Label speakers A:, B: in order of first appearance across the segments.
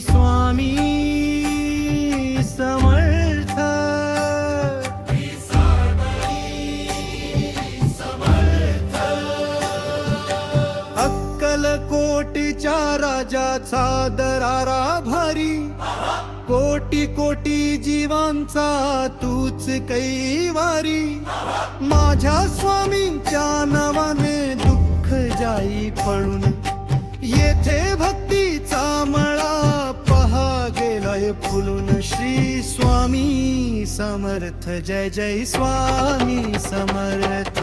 A: स्वामी समर्थ। अक्कलकोटच्या राजाचा दरारा भारी, कोटी कोटी जीवांचा तूच कैवारी। माझ्या स्वामींच्या नावाने दुःख जाई पळून, येथे भक्तीचा मळा पहा गेलाय फुलून। श्री स्वामी समर्थ, जय जय स्वामी समर्थ।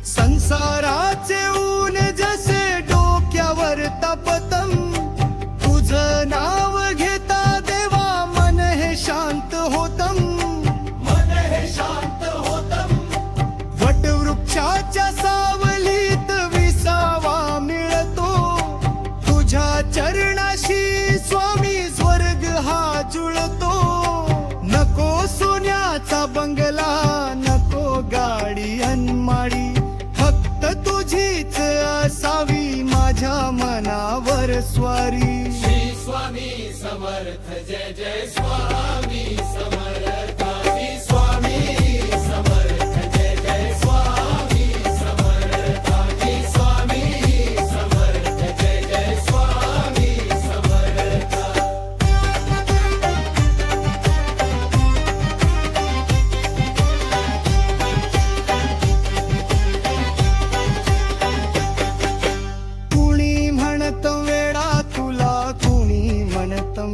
A: संसाराचे ऊन जसे डोक्यावर तापतम, तुझं नाव घेता देवा मन हे शांत होतम, मन हे शांत होतम। वटवृक्षाच्या सावलीत विसावा मिळतो, तुझ्या चरणाशी स्वामी स्वर्ग हा जुळतो। नको सोन्याचा बंगला, नको गाडी अनमाडी, तुझीच असावी माझ्या मनावर स्वारी।
B: श्री स्वामी समर्थ, जय जय स्वामी समर्थ। श्री स्वामी समर्थ, जय जय स्वामी समर्थ। श्री स्वामी समर्थ, जय जय स्वामी समर्थ।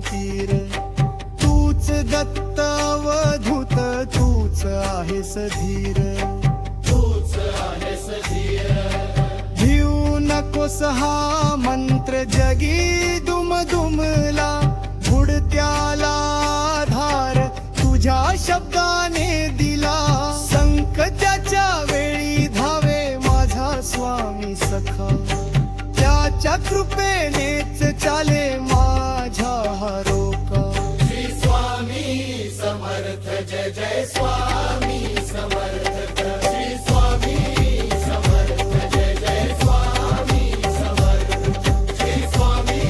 A: पीर तूच दत्त अवधूत, तूच आहेस धीर,
B: तूच आहेस धीर।
A: घेऊ नकोस हा मंत्र जगी दुमदुमला, बुडत्याला आधार तुझ्या शब्दाने दिला। संकटाच्या वेळी धावे माझा स्वामी सखा, त्याच्या कृपेनेच चाले माझ्या रोका।
B: श्री स्वामी समर्थ, जय जय स्वामी समर्थ। श्री स्वामी समर्थ, जय जय स्वामी समर्थ। श्री स्वामी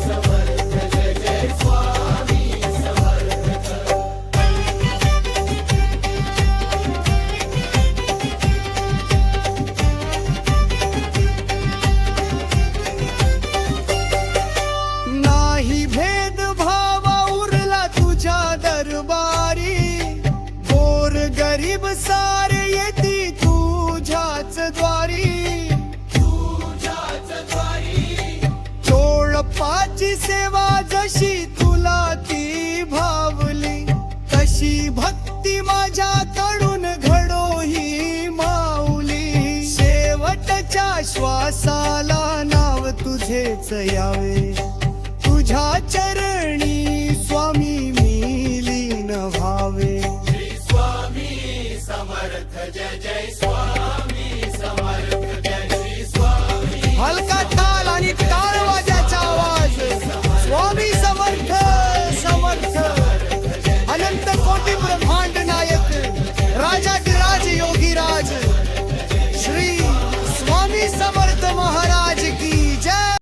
B: समर्थ, जय जय स्वामी समर्थ।
A: नाही भेद भाव उरला तुझ्या दरबारी, गोर गरीब सारे येती तुझ्याच द्वारी,
B: तुझ्याच द्वारी।
A: चोळपाची सेवा जशी तुला ती भावली, तशी भक्ती माझ्याकडून घडो ही माऊली। शेवटच्या श्वासाला नाव तुझेच यावे, तुझ्या चरणी